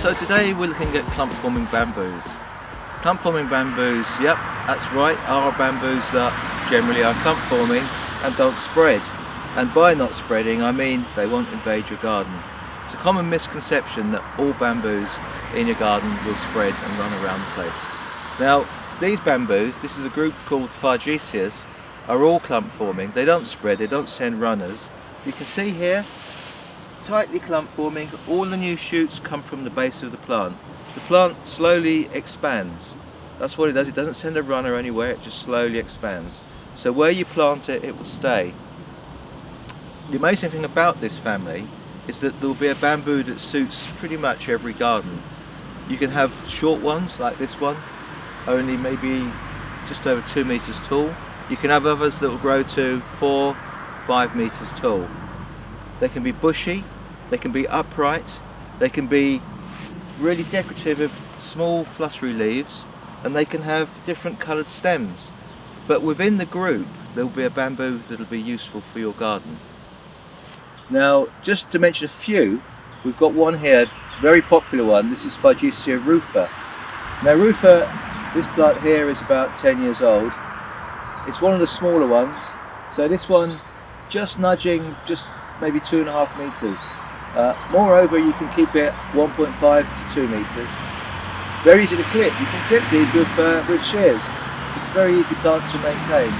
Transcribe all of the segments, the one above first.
So today we're looking at clump-forming bamboos. Clump-forming bamboos, yep, that's right, are bamboos that generally are clump-forming and don't spread. And by not spreading, I mean they won't invade your garden. It's a common misconception that all bamboos in your garden will spread and run around the place. Now, these bamboos, this is a group called Fargesias, are all clump-forming. They don't spread, they don't send runners. You can see here, tightly clump-forming, all the new shoots come from the base of the plant. The plant slowly expands. That's what it does. It doesn't send a runner anywhere, it just slowly expands. So where you plant it, it will stay. The amazing thing about this family is that there will be a bamboo that suits pretty much every garden. You can have short ones like this one, only maybe just over 2 meters tall. You can have others that will grow to 4, 5 meters tall. They can be bushy, they can be upright, they can be really decorative with small fluttery leaves, and they can have different coloured stems. But within the group there will be a bamboo that will be useful for your garden. Now, just to mention a few, we've got one here, very popular one. This is Fargesia rufa. Now rufa, this plant here is about 10 years old. It's one of the smaller ones, so this one just nudging just maybe 2.5 meters. Moreover, you can keep it 1.5 to 2 meters. Very easy to clip. You can clip these with shears. It's a very easy plant to maintain.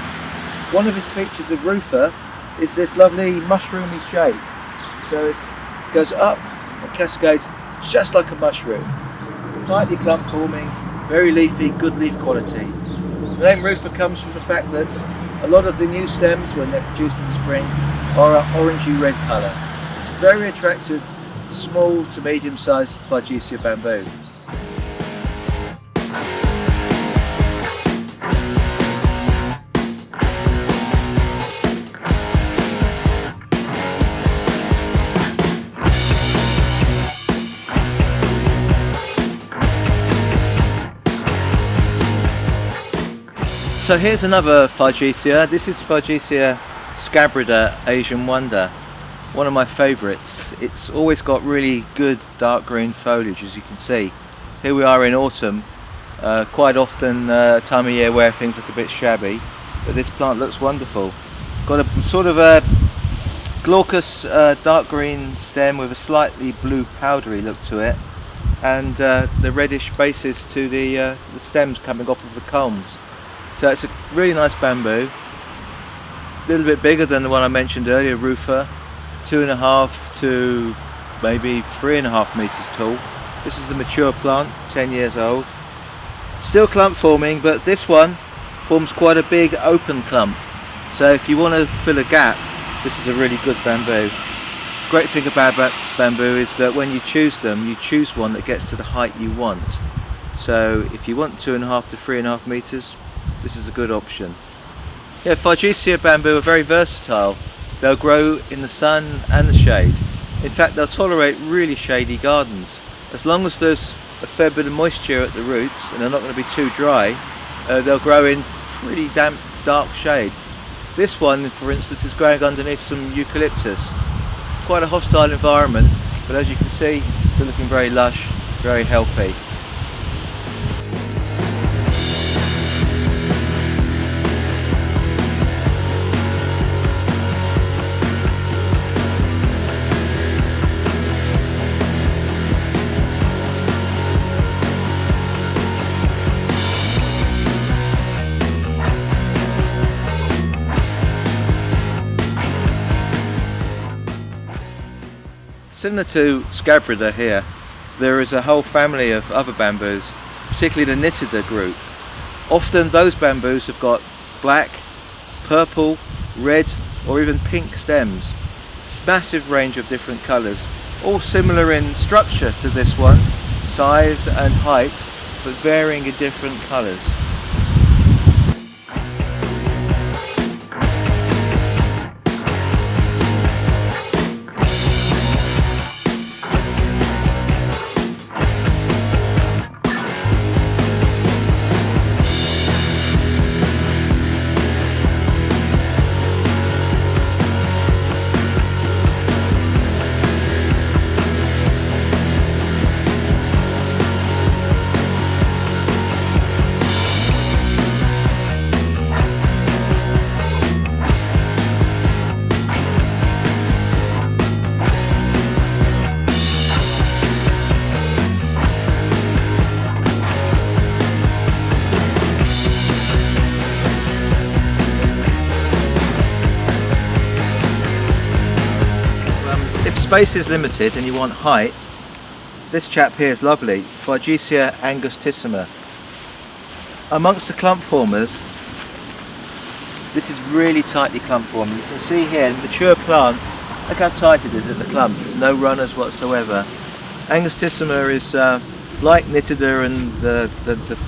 One of its features of rufa is this lovely mushroomy shape. So it goes up and cascades just like a mushroom. Tightly clump forming, very leafy, good leaf quality. The name rufa comes from the fact that a lot of the new stems, when they're produced in the spring, are an orangey red colour. It's a very attractive, small to medium sized Fargesia bamboo. So here's another Fargesia. This is Fargesia scabrida Asian Wonder, one of my favourites. It's always got really good dark green foliage, as you can see. Here we are in autumn, quite often a time of year where things look a bit shabby, but this plant looks wonderful. Got a sort of a glaucous dark green stem with a slightly blue powdery look to it, and the reddish bases to the stems coming off of the culms. So it's a really nice bamboo, a little bit bigger than the one I mentioned earlier, rufa, 2.5 to maybe 3.5 meters tall. This is the mature plant, 10 years old. Still clump forming, but this one forms quite a big open clump. So if you want to fill a gap, this is a really good bamboo. Great thing about bamboo is that when you choose them, you choose one that gets to the height you want. So if you want 2.5 to 3.5 meters, this is a good option. Yeah, Fargesia bamboo are very versatile. They'll grow in the sun and the shade. In fact, they'll tolerate really shady gardens. As long as there's a fair bit of moisture at the roots and they're not going to be too dry, they'll grow in pretty damp, dark shade. This one, for instance, is growing underneath some eucalyptus. Quite a hostile environment, but as you can see, it's looking very lush, very healthy. Similar to scabrida here, there is a whole family of other bamboos, particularly the nitida group. Often those bamboos have got black, purple, red or even pink stems. Massive range of different colours, all similar in structure to this one, size and height, but varying in different colours. space is limited and you want height, this chap here is lovely, Fargesia angustissima. Amongst the clump formers, this is really tightly clump forming. You can see here, mature plant, look how tight it is at the clump, no runners whatsoever. Angustissima is like nitida and the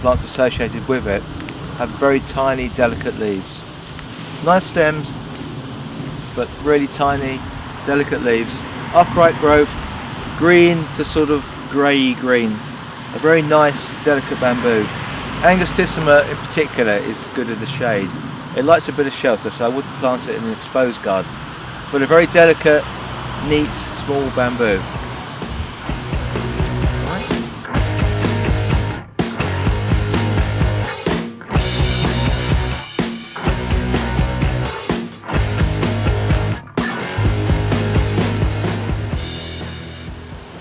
plants associated with it, have very tiny, delicate leaves. Nice stems, but really tiny, delicate leaves. Upright growth, green to sort of grey green. A very nice, delicate bamboo. Angustissima in particular is good in the shade. It likes a bit of shelter, so I wouldn't plant it in an exposed garden. But a very delicate, neat, small bamboo.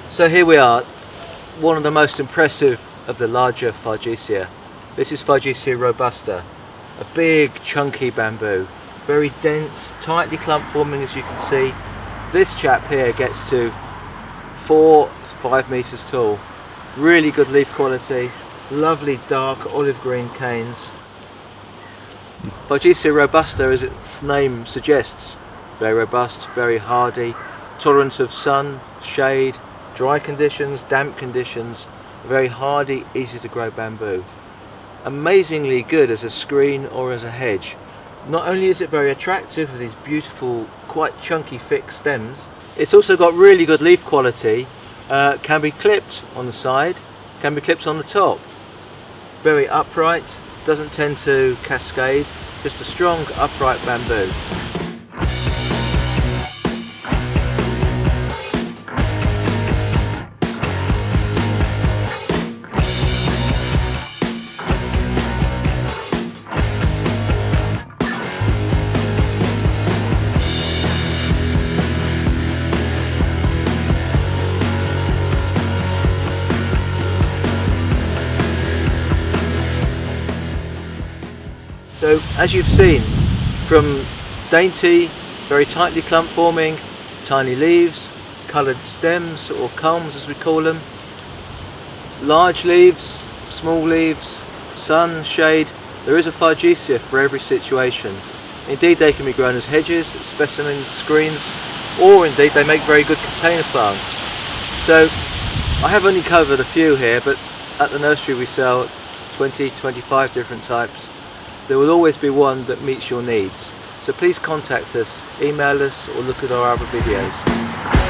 So here we are, one of the most impressive of the larger Fargesia. This is Fargesia Robusta, a big chunky bamboo, very dense, tightly clump forming as you can see. This chap here gets to 4-5 meters tall, really good leaf quality, lovely dark olive green canes. Fargesia Robusta, as its name suggests, very robust, very hardy, tolerant of sun, shade, dry conditions, damp conditions, very hardy, easy to grow bamboo. Amazingly good as a screen or as a hedge. Not only is it very attractive with these beautiful, quite chunky, thick stems, it's also got really good leaf quality, can be clipped on the side, can be clipped on the top. Very upright, doesn't tend to cascade, just a strong, upright bamboo. So as you've seen, from dainty, very tightly clump forming, tiny leaves, coloured stems or culms as we call them, large leaves, small leaves, sun, shade, there is a Fargesia for every situation. Indeed they can be grown as hedges, specimens, screens, or indeed they make very good container plants. So I have only covered a few here, but at the nursery we sell 20-25 different types. There will always be one that meets your needs. So please contact us, email us, or look at our other videos.